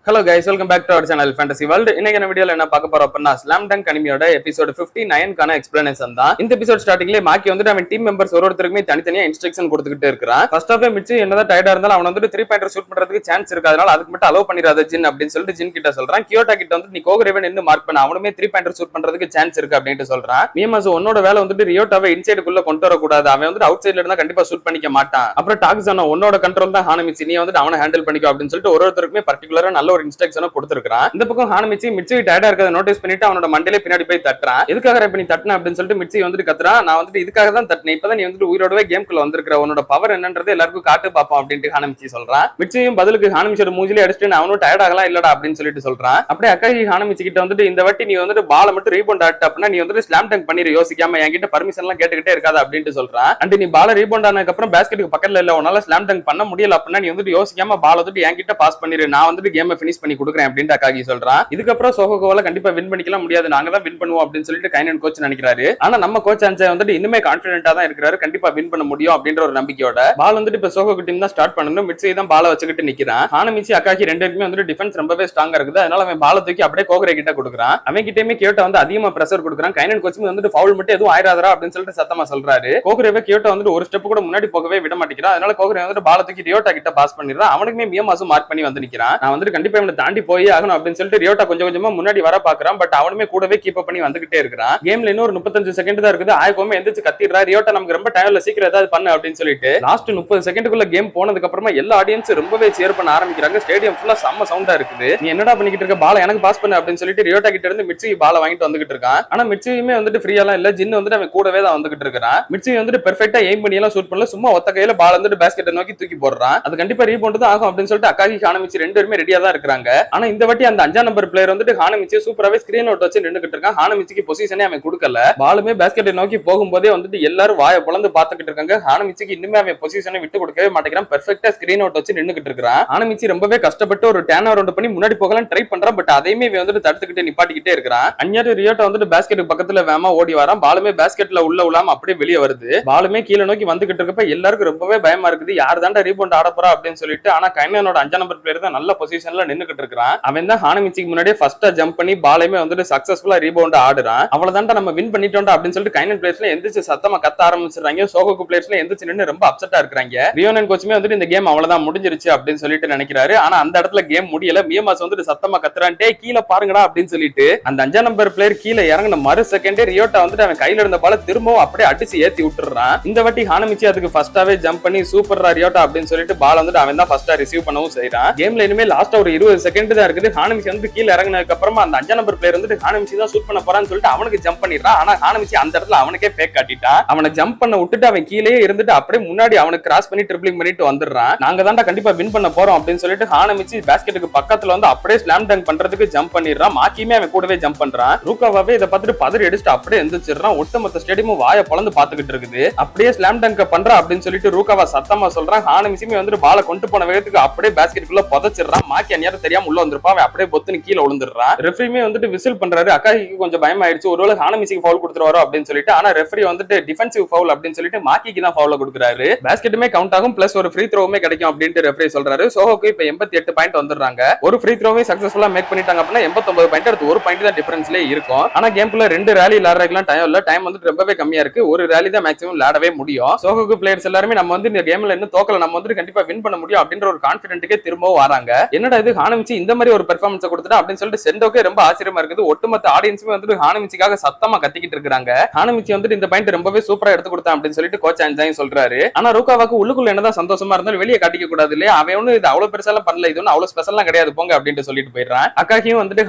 Hello guys, welcome back to our channel Fantasy World. இன்னைக்கு வீடியோல என்ன பார்க்க போறோம் அப்படின்னா ஸ்லாம் டங்க் அனிமியோட எபிசோட் 59 கான எக்ஸ்பிளனேஷன் தான். இந்த எபிசோட் ஸ்டார்டிங்ல மாக்கி வந்து அவன் டீம் மெம்பர்ஸ் ஒருத்தருக்குமே தனித்தனியா இன்ஸ்ட்ரக்ஷன் கொடுத்துக்கிட்டே இருக்கான். ஃபர்ஸ்ட் ஆஃப் மிச்சு என்னதான் டயர்டா இருந்தாலும் அவன் வந்து 3 பாயிண்டர் ஷூட் பண்றதுக்கு சான்ஸ் இருக்கு, அதனால அதுக்கு மட்டும் அலோவ் பண்ணிராத ஜின் அப்படின்னு சொல்லிட்டு ஜின் கிட்ட சொல்றான். கியோட்டா கிட்ட வந்து நீ கோகரேவன் நின்னு மார்க் பண்ண, அவனுமே 3 பாயிண்டர் ஷூட் பண்றதுக்கு சான்ஸ் இருக்கு அப்படினு சொல்றான். மியமாசு உன்னோட வேலை வந்து ரியோட்டாவை இன்சைடுக்குள்ள கொண்டு வர கூடாது, அவன் வந்து அவுட் சைடுல இருந்தா கண்டிப்பா ஷூட் பண்ணிக்க மாட்டான். அப்புறம் டாக்ஸானோ உன்னோட கண்ட்ரோல் தான் ஹானமிச்சி, நீ வந்து அவனை ஹேண்டில் பண்ணிக்கோ அப்படின்னு சொல்லிட்டு ஒருத்தருக்குமே பர்టిక్యులரா நல்ல ஒரு இன்ஸ்ட்ரக்ஷனை கொடுத்து இருக்கான். இந்த பக்கம் ஹானமிச்சி மிட்சி டயர்டா இருக்கத நோட்டீஸ் பண்ணிட்டு அவனோட மண்டையில பின்னாடி போய் தட்டுறான். எதுக்காக இப்ப நீ தட்டின அப்படின்னு சொல்லிட்டு மிட்சி வந்துட்டு கத்துறான். நான் வந்து இதுக்காக தான் தட்டினேன், இப்பதான் நீ வந்து உயிரோடவே கேம்குள்ள வந்திருக்கிற, உன்னோட பவர் என்னன்றது எல்லாருக்கும் காட்டு பாப்போம் அப்படின்ட்டு ஹானமிச்சி சொல்றான். மிட்சியும் பதிலுக்கு ஹானமிச்சியோட மூஞ்சிலே அடிச்சுட்டு அவனும் டயர்ட் ஆகலாம் இல்லடா அப்படின்னு சொல்லிட்டு சொல்றான். அப்படியே அக்காகி ஹானமிச்சி கிட்ட வந்துட்டு இந்த வாட்டி நீ வந்துட்டு பால மட்டும் ரீபவுண்ட் ஆட்டு அப்படின்னா நீ வந்துட்டு ஸ்லாம் டங்க் பண்ணிரு, யோசிக்காம என்கிட்ட பர்மிஷன் எல்லாம் கேட்டுக்கிட்டே இருக்காது அப்படின்ட்டு சொல்றான். அண்ட் நீ பால ரீபவுண்ட் ஆனதுக்கு அப்புறம் பேஸ்கெட்டுக்கு பக்கத்துல இல்ல, உன்னால ஸ்லாம் டங்க் பண்ண முடியல அப்படின்னா நீ வந்துட்டு யோசிக்காம பால வந்துட்டு என்கிட்ட பாஸ் பண்ணிரு, நான் வந்துட்டு கேமை பினிஷ் பண்ணி கொடுக்குறேன் அப்படின்ட்டு அக்காகி சொல்றான். இதுக்கப்புறம் சோகோவால கண்டிப்பா வின் பண்ணிக்கலாம் முடியாது, நாங்க தான் வின் பண்ணுவோம் அப்படின்னு சொல்லிட்டு கைனன் கோச் நினைக்கிறாரு. ஆனா நம்ம கோச் அஞ்சய் வந்துட்டு இன்னுமே கான்ஃபிடென்ட்டா தான் இருக்காரு, கண்டிப்பா வின் பண்ண முடியும் அப்படின்ற ஒரு நம்பிக்கையோட பால் வந்துட்டு இப்ப சோகோ டீம் தான் ஸ்டார்ட் பண்ணணும். மிட்சி தான் பால வச்சுக்கிட்டு நிக்கிறான். ஹானமிச்சி அக்காகி ரெண்டு பேருமே வந்து டிஃபென்ஸ் ரொம்பவே ஸ்ட்ராங்கா இருக்குது, அதனால அவன் பால தூக்கி அப்படியே கோகரே கிட்ட கொடுக்குறான். அவன் கிட்டயுமே கியோட்டா வந்து அதிகமா பிரஷர் கொடுக்குறான். கைனன் கோச்சுமே வந்துட்டு ஃபவுல் மட்டும் எதுவும் ஆயிராதரா அப்படின்னு சொல்லிட்டு சத்தமா சொல்றாரு. கோகரேவே கியோட்டா வந்துட்டு ஒரு ஸ்டெப் கூட முன்னாடி போகவே விட மாட்டேங்கிறான். அதனால கோகரே வந்துட்டு பால தூக்கி ரியோட்டா கிட்ட பாஸ் பண்ணிடுறான். அவனுக்குமே மியமாசு மார்க் பண்ணி வந்து நிக்கிறான். நான் வந்துட்டு கண்டிப்பா இவனை தாண்டி போய் ஆகணும் அப்படின்னு சொல்லிட்டு ரியோட்டா கொஞ்சம் கொஞ்சமா முன்னாடி வர பாக்குறான். பட் அவனுமே கூடவே கீப் அப் பண்ணி வந்துகிட்டே இருக்கான். கேம்ல இன்னும் ஒரு 35 செகண்ட் தான் இருக்குது. ஆயக்கோமே எந்திரிச்சு கத்திடுறா, ரியோட்டா நமக்கு ரொம்ப டைம்ல சீக்கிரம் ஏதாவது பண்ணு அப்படின்னு சொல்லிட்டு லாஸ்ட் 30 செகண்டுக்குள்ள கேம் போனதுக்கு அப்புறமா எல்லா ஆடியன்ஸ் ரொம்பவே சேர் பண்ண ஆரம்பிக்கிறாங்க. ஸ்டேடியம் ஃபுல்லா செம்ம சவுண்டா இருக்குது. நீ என்னடா பண்ணிக்கிட்டு இருக்க, பால எனக்கு பாஸ் பண்ணு அப்படின்னு சொல்லிட்டு ரியோட்டா கிட்ட இருந்து மிட்சி பால வாங்கிட்டு வந்துகிட்டு இருக்கான். ஆனா மிட்சியுமே வந்துட்டு ஃப்ரீயாலாம் இல்ல, ஜின் வந்துட்டு அவன் கூடவே தான் வந்துகிட்டு இருக்கான். மிட்சி வந்துட்டு பெர்ஃபெக்ட்டா எய்ம் பண்ணி எல்லாம் ஷூட் பண்ணல, சும்மா ஒத்த கையில பால் வந்துட்டு பேஸ்கெட்டை நோக்கி தூக்கி போடுறான். அது கண்டிப்பா ரீபவுண்ட் தான் ஆகும் அப்படின்னு சொல்லிட்டு அக்காகி ஹானமிச்சி ரெண்டு பேருமே ரெடியா தான் இருக்காங்க. ஆனா இந்த வாட்டி அந்த 5ஆம் நம்பர் பிளேயர் வந்துட்டு ஹானமிச்சி சூப்பராவே ஸ்கிரீன் அவுட் வச்சு நின்னுகிட்டு இருக்கான். ஹானமிச்சிக்கு பொசிஷனே அவன் கொடுக்கல. பாலுமே பேஸ்கெட்டை நோக்கி போகும்போதே வந்துட்டு எல்லாரும் வாயை பொளந்து பாத்துக்கிட்டு இருக்காங்க. ஹானமிச்சிக்கு இன்னுமே அவன் பொசிஷனை விட்டு கொடுக்கவே மாட்டேங்கிறான். பெர்ஃபெக்ட்டா ஸ்கிரீன் அவுட் வச்சு நின்னுகிட்டு இருக்கான். ஹானமிச்சி ரொம்பவே கஷ்டப்பட்டு ஒரு டேன் ரவுண்ட் பண்ணி முன்னாடி போகலாம் ட்ரை பண்றான். பட் அதையுமே வந்துட்டு தடுத்துக்கிட்டு நிப்பாட்டிக்கிட்டே இருக்கான். அஞ்சாறு ரியோட்டா வந்துட்டு பேஸ்கெட்டுக்கு பக்கத்துல வேமா ஓடி வரான். பாலுமே பேஸ்கெட்ல உள்ள விழாம அப்படியே வெளியே வருது. பாலுமே கீழே நோக்கி வந்துகிட்டு இருக்கப்ப எல்லாருக்கும் ரொம்பவே பயமா இருக்குது, யார் தாண்டா ரீபவுண்ட் ஆட போறா அப்படின்னு சொல்லிட்டு. ஆனா கைனனோட 5ஆம் நம்பர் பிளேயர் தான் நல்ல பொசிஷன்ல நின்னுகிட்டு இருக்கான். அவன் தான் ஹானமிச்சிக்கு முன்னாடியே ஃபர்ஸ்டா ஜம்ப் பண்ணி பாலையுமே வந்துட்டு சக்சஸ்ஃபுல்லா ரீபவுண்ட் ஆடுறான். அவ்வளவுதான் நம்ம வின் பண்ணிட்டோம் அப்படின்னு சொல்லிட்டு கைனன் பிளேயர்ஸ்ல எந்திரிச்சு சத்தமா கத்த ஆரம்பிச்சிடுறாங்க. சோகோக்கு பிளேயர்ஸ்ல எந்திரிச்சு நின்னு ரொம்ப அப்செட்டா இருக்காங்க. ரியோனன் கோச்சுமே வந்துட்டு இந்த கேம் அவ்வளவுதான் முடிஞ்சிருச்சு அப்படின்னு சொல்லிட்டு நினைக்கிறாரு. ஆனா அந்த இடத்துல கேம் முடியல. மியமாஸ் வந்துட்டு சத்தமா கத்துறான், டேய் கீழே பாருங்கடா அப்படின்னு சொல்லிட்டு அந்த 5ஆம் நம்பர் பிளேயர் கீழே இறங்கின மறு செகண்டே ரியோட்டா வந்துட்டு அவன் கையில இருந்த பால திரும்பவும் அப்படியே அடிச்சு ஏத்தி விட்டுறான். இந்த வாட்டி ஹானமிச்சி அதுக்கு ஃபர்ஸ்டாவே ஜம்ப் பண்ணி சூப்பரா ரியோட்டா அப்படின்னு சொல்லிட்டு பால் வந்துட்டு அவன் தான் ஃபர்ஸ்டா ரிசீவ் பண்ணவும் செய்யறான். கேம்ல இனிமே லாஸ்ட் ஒரு 20 செகண்ட் தான் இருக்குது. ஹானமிச்சி வந்து கீழே இறங்கினதுக்கு அப்புறமா அந்த 5ஆம் நம்பர் பிளேயர் வந்துட்டு ஹானமிச்சி தான் ஷூட் பண்ண போறான்னு சொல்லிட்டு அவனுக்கு ஜம்ப் பண்ணிடுறான். ஆனா ஹானமிச்சி அந்த இடத்துல அவனுக்கே ஃபேக் காட்டிட்டான். அவனை ஜம்ப் பண்ண விட்டுட்டு அவன் கீழே இருந்துட்டு அப்படியே முன்னாடி அவனுக்கு கிராஸ் பண்ணி ட்ரிப்ளிங் பண்ணிட்டு வந்துடுறான். நாங்க தான்டா கண்டிப்பா வின் பண்ண போறோம் அப்படின்னு சொல்லிட்டு ஹானமிச்சி பேஸ்கெட்டுக்கு பக்கத்துல வந்து அப்படியே ஸ்லாம் டங்க் பண்றதுக்கு ஜம்ப் பண்ணிடுறான். மாக்கியுமே அவன் கூடவே ஜம்ப் பண்றான். ரூகாவாவே இதை பார்த்துட்டு பதறி அடிச்சுட்டு அப்படியே எந்திரிச்சிடுறான். ஒட்டுமொத்த ஸ்டேடியமும் வாயை பொளந்து பாத்துக்கிட்டு இருக்குது. அப்படியே ஸ்லாம் டங்க் பண்ற அப்படின்னு சொல்லிட்டு ரூகாவா சத்தமா சொல்றான். ஹானமிச்சியுமே வந்துட்டு பால கொண்டு போன வேகத்துக்கு அப்படியே பேஸ்கெட்டுக்குள்ள புதைச்சிடுறான். மாக்கி அந்நேரம் தெரியாம உள்ள வந்திருப்பான். அவன் அப்படியே பொத்துன்னு கீழே விழுந்துடுறான். ரெஃப்ரியுமே வந்துட்டு விசில் பண்றாரு. அக்காகிக்கு கொஞ்சம் பயம் ஆயிடுச்சு, ஒருவேளை ஹானமிச்சிக்கு ஃபவுல் கொடுத்துருவாரோ அப்படின்னு சொல்லிட்டு. ஆனா ரெஃப்ரி வந்துட்டு டிஃபென்சிவ் ஃபவுல் அப்படின்னு சொல்லிட்டு மாக்கிக்கு தான் ஃபவுல் கொடுக்குறாரு. பேஸ்கெட்டுமே கவுண்ட் ஆகும், பிளஸ் ஒரு ஃப்ரீ த்ரோவுமே கிடைக்கும் அப்படின்ட்டு ரெஃப்ரி சொல்றாரு. சோஹோக்கு இப்ப 88 பாயிண்ட் வந்துடுறாங்க. ஒரு ஃப்ரீ த்ரோவே சக்சஸ்ஃபுல்லா மேக் பண்ணிட்டாங்க அப்படின்னா 89 பாயிண்ட், அடுத்து ஒரு பாயிண்ட் தான் டிஃபரன்ஸ்ல இருக்கும். ஆனா கேம்குள்ள 2 ரேலி விளையாடுறதுக்குலாம் டைம் இல்ல, டைம் வந்துட்டு ரொம்பவே கம்மியா இருக்கு. ஒரு ரேலி தான் மேக்ஸிமம் விளையாடவே முடியும். சோஹோக்கு பிளேயர்ஸ் எல்லாருமே நம்ம வந்து இந்த கேம்ல இன்னும் தோக்கல, நம்ம வந்து கண்டிப்பா வின் பண்ண முடியும் அப்படின்ற ஒரு கான்ஃபிடென்ட்க்கே திரும்பவும் வராங்க. என்னடா இது ஹானமிச்சி இந்த மாதிரி ஒரு பெர்ஃபார்மன்ஸ் கொடுத்துட்டா அப்படின்னு சொல்லிட்டு செண்டோக்கே ரொம்ப ஆச்சரியமா இருக்குது. ஒட்டுமொத்த ஆடியன்ஸுமே வந்துட்டு ஹானமிச்சிக்காக சத்தமா கத்திக்கிட்டு இருக்காங்க. ஹானமிச்சி வந்துட்டு இந்த பாயிண்ட் ரொம்பவே சூப்பரா எடுத்து கொடுத்தான் அப்படின்னு சொல்லிட்டு கோச் அஞ்சாயும் சொல்றாரு. ஆனா ரூகாவாக்கு உள்ளுக்குள்ள என்னதான் சந்தோஷமா இருந்தாலும் வெளியே காட்டிக்க கூடாது இல்லையா, அவன் ஒண்ணு இது அவ்வளவு பெருசாலாம் பண்ணல, இது ஒன்னும் அவ்வளவு ஸ்பெஷல்லாம் கிடையாது போங்க அப்படின்னு சொல்லிட்டு போயிடுறான். அக்காக்கியும் வந்துட்டு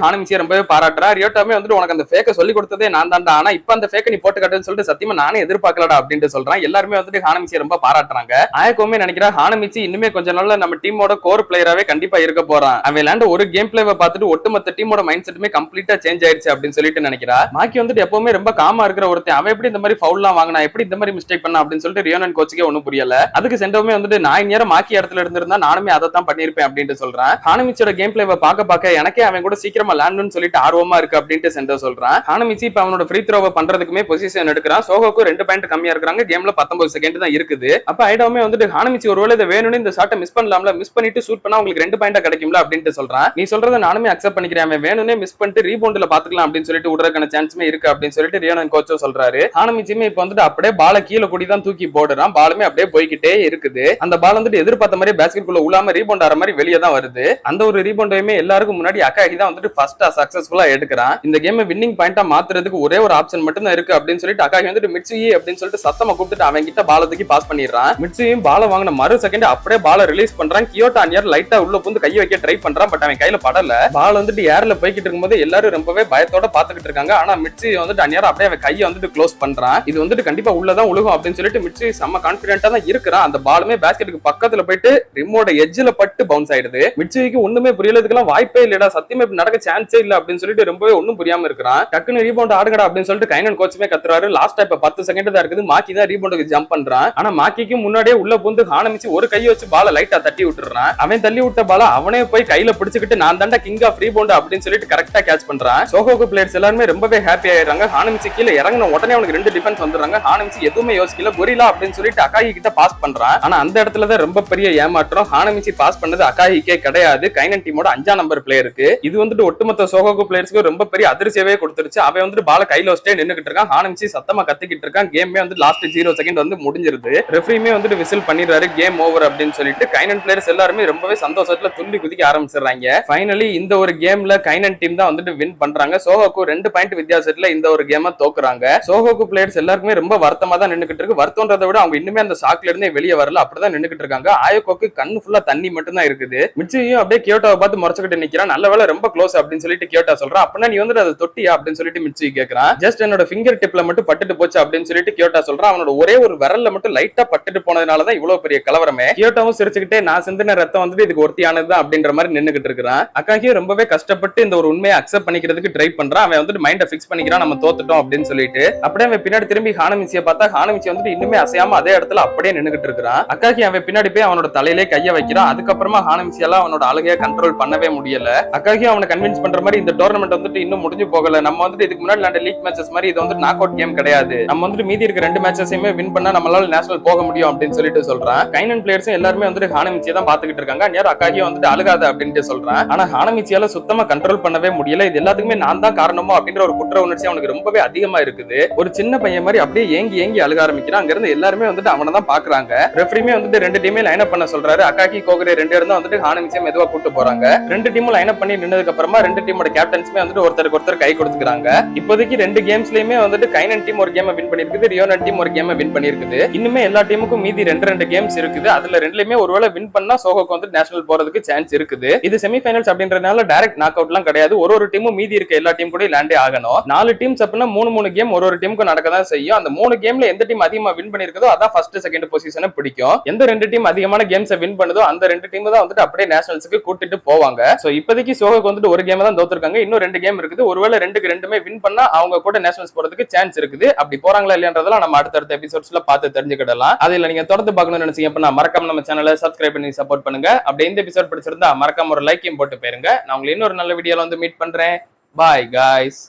ஹானமிச்சியை ரொம்பவே பாராட்டுறா. ரியோட்டாமே வந்துட்டு உனக்கு அந்த ஃபேக்க சொல்லி கொடுத்ததே நான் தான்டா, ஆனா இப்ப அந்த ஃபேக்க நீ போட்டு காட்டுன்னு சொல்லிட்டு சத்தியமா நானே எதிர்பார்க்கலடா அப்படின்னு சொல்றான். எல்லாருமே வந்துட்டு ஹானமிச்சியை ரொம்ப பாராட்டுறாங்க. ஆயக்கோமே நினைக்கிறா ஹானமிச்சி இன்னுமே கொஞ்சம் நாள்ல நம்ம டீமோட கோர் பிளேயராவே கண்டிப்பா இருக்க போறான். அவன் விளையாண்ட ஒரு கேம் பிளேவை பார்த்துட்டு ஒட்டுமொத்த டீமோட மைண்ட் செட்டுமே கம்ப்ளீட்டா சேஞ்ச் ஆயிடுச்சு அப்படின்னு சொல்லிட்டு நினைக்கிறா. மாக்கி வந்துட்டு எப்பவுமே ரொம்ப காமா இருக்கிற ஒருத்தன் அவன் எப்படி இந்த மாதிரி ஃபவுல்லாம் வாங்கினா, எப்படி இந்த மாதிரி மிஸ்டேக் பண்ணா அப்படின்னு சொல்லிட்டு ரியோனன் கோச்சுக்கே ஒன்னும் புரியல. அதுக்கு சென்டோமே வந்துட்டு நான் நேரம் மாக்கி இடத்துல இருந்திருந்தா நானுமே அதை தான் பண்ணிருப்பேன் அப்படின்னு சொல்றான். ஹானமிச்சியோட கேம் பிளேவை பார்க்க எனக்கே அவன் கூட சீக்கிரமா லேண்ட்னு சொல்லிட்டு ஆர்வமா இருக்கு அப்படின்ட்டு சென்டோ சொல்றான். ஹானமிச்சி இப்ப அவனோட ஃப்ரீ த்ரோவை பண்றதுக்குமே பொசிஷன் எடுக்கிறான். சோகோக்கு 2 பாயிண்ட் கம்மியா இருக்காங்க. கேம்ல 19 செகண்ட் தான் இருக்குது. அப்ப ஐடாமே வந்துட்டு ஹானமிச்சி ஒருவேளை இதை வேணும்னு இந்த ஷாட்டை மிஸ் பண்ணலாம்ல, மிஸ் பண்ணிட்டு ஷூட் பண்ணா உங்களுக்கு 2 பாயிண்டா கிடைக்கும்ல அப்படின்ட்டு சொல்றான். நீ சொல்றதை நானுமே அக்செப்ட் பண்ணிக்கிறேன், அவன் வேணும்னே மிஸ் பண்ணிட்டு ரீபவுண்ட்ல பாத்துக்கலாம் அப்படின்னு சொல்லிட்டு விடுறதுக்கான சான்ஸுமே இருக்கு அப்படின்னு சொல்லிட்டு ரியோனன் கோச்சும் சொல்றாரு. ஹானமிச்சியுமே இப்ப வந்துட்டு அப்படியே பால கீழே கூடி தான் தூக்கி போடுறான். பாலுமே அப்படியே போய்கிட்டே இருக்குது. அந்த பால் வந்துட்டு எதிர்பார்த்த மாதிரி பேஸ்கெட்குள்ள உலாம ரீபவுண்ட் ஆற மாதிரி வெளியே தான் வருது. அந்த ஒரு ரீபவுண்டையுமே எல்லாருக்கும் முன்னாடி அகாகி தான் வந்துட்டு ஃபர்ஸ்டா சக்சஸ்ஃபுல்லா எடுக்கிறான். இந்த கேம் வின்னிங் பாயிண்டா மாத்துறதுக்கு ஒரே ஒரு ஆப்ஷன் மட்டும் தான் இருக்கு அப்படின்னு சொல்லிட்டு அகாகி வந்துட்டு மிட்சுயி அப்படின்னு சொல்லிட்டு சத்தமா கூப்பிட்டு அவன் கிட்ட பால தூக்கி பாஸ் பண்ணிடுறான். மிட்சுயும் பால வாங்கின மறு செகண்ட் அப்படியே பால ரிலீஸ் பண்றான். கியோட்டோ அன்னியர் லைட்டா உள்ள புந்து கையை வைக்க ட்ரை பண்றான். பட் அவன் கையில படல. பால் வந்துட்டு ஏர்ல போய்கிட்டு இருக்கும்போது எல்லாரும் ரொம்பவே பயத்தோட பாத்துக்கிட்டு இருக்காங்க. ஆனா மிட்சுயி வந்துட்டு அன்னியர் அப்படியே அவன் கையை வந்துட்டு க்ளோஸ் பண்றான். இது வந்துட்டு கண்டிப்பா உள்ளதான் உழுகும் அப்படின்னு சொல்லிட்டு மிட்சுயி செம்ம கான்பிடென்ட்டா தான் இருக்கிறான். அந்த பாலுமே பேஸ்கெட்டுக்கு பக்கத்துல போயிட்டு ரிமோட எட்ஜ்ல பட்டு பவுன்ஸ் ஆயிடுது. மிட்சுயிக்கு ஒண்ணுமே புரியலதுக்கெல்லாம் வாய்ப்பே இல்லடா, சத்தியமே நடக்க சான்ஸே இல்ல அப்படின்னு சொல்லிட்டு ரொம்பவே ஒண்ணும் புரியாம இருக்கிறான். டக்குன்னு ரீபவுண்ட் ஆடுங்கடா அப்படின்னு சொல்லிட்டு கைனன் கோச்சுமே கத்துறாரு. லாஸ்டா இப்ப 10 செகண்ட் தான் இருக்குது. மாக்கி தான் ரீபவுண்டுக்கு ஜம்ப் பண்றான். ஆனா மாக்கிக்கு முன்னாடியே உள்ள பூந்து ஹானமிச்சி ஒரு கையை வச்சு பால லைட்டா தட்டி விட்டுறான். அவன் தள்ளி விட்ட பால அவனே போய் கையில பிடிச்சுக்கிட்டு நான் தாண்டா கிங் ஆஃப் ரீபவுண்ட் அப்படின்னு சொல்லிட்டு கரெக்டா கேட்ச் பண்றான். சோஹோக்கு பிளேயர்ஸ் எல்லாருமே ரொம்பவே ஹாப்பி ஆயிடுறாங்க. ஹானமிச்சி கீழே இறங்கின உடனே அவனுக்கு 2 டிஃபென்ஸ் வந்துடுறாங்க. ஹானமிச்சி எதுவுமே யோசிக்கல, கொரிலா அப்படின்னு சொல்லிட்டு அகாகி கிட்ட பாஸ் பண்றான். ஆனா அந்த இடத்துல தான் ரொம்ப பெரிய ஏமாற்றம். ஹானமிச்சி பாஸ் பண்ணது அகாகிக்கே கிடையாது, கைனன் டீமோட 5ஆம் நம்பர் பிளேயருக்கு. இது வந்துட்டு ஒட்டுமொத்த சோஹோக்கு பிளேயர்ஸ்க்கு ரொம்ப பெரிய அதிர்ச்சியவே கொடுத்துருச்சு. அவன் வந்துட்டு பால கையில வச்சுட்டே நின்னுகிட்டு இருக்கான். ஹானமிச்சி சத்தமா கத்திக்கிட்டு இருக்கான். கேமே வந்து லாஸ்ட் 0 செகண்ட் வந்து முடிஞ்சிருது. ரெஃப்ரியுமே வந்துட்டு விசில் பண்ணிடுறாரு, கேம் ஓவர் அப்படின்னு சொல்லிட்டு. கைனன் பிளேயர்ஸ் எல்லாருமே ரொம்பவே சந்தோஷத்துல துள்ளி குதிக்க ஆரம்பிச்சிடுறாங்க. ஃபைனலி இந்த ஒரு கேம்ல கைனன் டீம் தான் வந்துட்டு வின் பண்றாங்க. சோஹோக்கு 2 பாயிண்ட் வித்தியாசத்துல இந்த ஒரு கேமை தோக்குறாங்க. சோஹோக்கு பிளேயர்ஸ் எல்லாருக்குமே ரொம்ப வருத்தமா தான் நின்னுகிட்டு இருக்கு. வருத்தம்ன்றதை விட அவங்க இன்னுமே அந்த ஷாக்ல இருந்தே வெளியே வரல, அப்படிதான் நின்னுகிட்டு இருக்காங்க. ஆயோகோக்கு கண்ணு ஃபுல்லா தண்ணி மட்டும் தான் இருக்குது. மிட்சுயும் அப்படியே கியோட்டோவை பார்த்து முறைச்சுக்கிட்டு நிக்கிறான். நல்ல வேளை ரொம்ப க்ளோஸ் அப்படின்னு சொல்லிட்டு கியோட்டோ சொல்றான். அப்படின்னா நீ வந்து அதை தொட்டியா அப்படின்னு சொல்லிட்டு மிட்சுயி கேட்கறான். ஜஸ்ட் என்னோட ஃபிங்கர் டிப்ல மட்டும் பட்டுட்டு போச்சு அப்படின்னு சொல்லிட்டு கியோட்டோ சொல்றான். அவனோட ஒரே ஒரு விரல்ல மட்டும் லைட்டா பட்டுட்டு போனதுனாலதான் இவ்வளவு பெரிய கலவரமே. கியோட்டோவும் சிரிச்சுக்கிட்டே நான் சிந்தின ரத்தம் வந்துட்டு இதுக்கு ஒருத்தியானது அப்படின்ற மாதிரி நின்னுகிட்டு இருக்கிறான். அகாகியும் ரொம்பவே கஷ்டப்பட்டு இந்த ஒரு உண்மையை அக்செப்ட் பண்ணிக்கிறதுக்கு ட்ரை பண்றான். அவன் வந்துட்டு மைண்ட ஃபிக்ஸ் பண்ணிக்கிறான், நம்ம தோத்துட்டோம் அப்படின்னு சொல்லிட்டு. அப்படியே அவன் பின்னாடி திரும்பி ஹானமிச்சியை பார்த்தா ஹானமிச்சி வந்துட்டு இன்னுமே அசையாம அதே இடத்துல அப்படியே நின்னுகிட்டு இருக்கிறான். அகாகி அவன் பின்னாடி போய் அவனோட தலையிலே கைய வைக்கிறான். அதுக்கப்புறமா ஹானமிச்சியால அவனோட அழுகையை கண்ட்ரோல் பண்ணவே முடியல. அகாகி அவனை கன்வின்ஸ் பண்ற மாதிரி இந்த டோர்னமெண்ட் வந்துட்டு இன்னும் முடிஞ்சு போகல, நம்ம வந்துட்டு இதுக்கு முன்னாடி விளையாண்ட லீக் மேட்சஸ் மாதிரி இது வந்து நாக் அவுட் கேம் கிடையாது, நம்ம வந்துட்டு மீதி இருக்க 2 மேட்சஸையுமே வின் பண்ணா நம்மளால நேஷனல் போக முடியும் அப்படின்னு சொல்லிட்டு சொல்றான். கைனன் பிளேயர்ஸும் எல்லாருமே வந்துட்டு ஹானமிச்சியை தான் பாத்துக்கிட்டு இருக்காங்க. நேரம் அகாகி வந்துட்டு அழுகாத அப்படின்ட்டு சொல்றான். ஆனா ஹானமிச்சியால சுத்தமா கண்ட்ரோல் பண்ணவே முடியல. இது எல்லாத்துக்குமே நான் தான் காரணமோ அப்படின்ற ஒரு குற்ற உணர்ச்சி அவனுக்கு ரொம்பவே அதிகமா இருக்குது. ஒரு சின்ன பையன் மாதிரி அப்படியே ஏங்கி ஏங்கி அழுக ஆரம்பிக்கிறான். அங்க இருந்து எல்லாருமே வந்துட்டு அவனை தான் பாக்குறாங்க. ரெஃப்ரியுமே வந்துட்டு 2 டீமே லைன் அப் பண்ண சொல்றாரு. அகாகி கோகரே 2 பேரும் தான் வந்துட்டு ஹானமிச்சியை மெதுவா கூட்டு போறாங்க. 2 டீமும் லைன் அப் பண்ணி நின்னதுக்கு அப்புறமா 2 டீமோட கேப்டன்ஸ்மே வந்துட்டு ஒருத்தருக்கு ஒருத்தர் கை கொடுத்துக்கிறாங்க. இப்போதைக்கு 2 கேம்ஸ்லயுமே வந்துட்டு கைனன் டீம் ஒரு கேமை வின் பண்ணிருக்குது, ரியோனன் டீம் ஒரு கேமை வின் பண்ணிருக்குது. இன்னுமே எல்லா டீமுக்கும் மீதி 2 கேம்ஸ் இருக்குது. அதுல 2லயுமே ஒருவேளை வின் பண்ணா சோஹோக்கு வந்து நேஷனல் போறதுக்கு சான்ஸ் இருக்குது. இது செமிஃபைனல்ஸ் அப்படின்றதுனால டைரக்ட் நாக் அவுட்லாம் கிடையாது. ஒரு டீமும் மீதி இருக்க எல்லா டீம் கூட லேண்டே ஆகணும். 4 டீம்ஸ் அப்படின்னா 3 கேம் ஒரு டீமுக்கு நடக்கதான் செய்யும். அந்த 3 கேம்ல எந்த டீம் அதிகமா வின் பண்ணிருக்கதோ அதான் ஃபர்ஸ்ட் செகண்ட் பொசிஷனை பிடிக்கும். எந்த 2 டீம் அதிகமான கேம்ஸை வின் பண்ணுதோ அந்த 2 டீம் தான் வந்துட்டு அப்படியே நேஷனல்ஸ்க்கு கூட்டிட்டு போவாங்க. சோ இப்போதைக்கு சோஹோக்கு வந்துட்டு ஒரு கேம் தான் தோத்துருக்காங்க. இன்னும் 2 கேம் இருக்குது. ஒருவேளை 2க்கு 2மே வின் பண்ணா அவங்க கூட நேஷனல்ஸ் போறதுக்கு சான்ஸ் இருக்குது. அப்படி போறாங்களா இல்லையன்றதெல்லாம் நம்ம அடுத்தடுத்த எபிசோட்ஸ்ல பார்த்து தெரிஞ்சுக்கிடலாம். அதுல நீங்க தொடர்ந்து பார்க்கணும்னு நினைச்சீங்க அப்படின்னா மறக்காம நம்ம சேனலை சப்ஸ்கிரைப் பண்ணி சப்போர்ட் பண்ணுங்க. அப்படியே இந்த எபிசோட் பிடிச்சிருந்தா மறக்காம ஒரு லைக்கையும் போட்டு போயிருங்க. நான் உங்களை இன்னொரு நல்ல வீடியோல வந்து மீட் பண்றேன். Bye guys.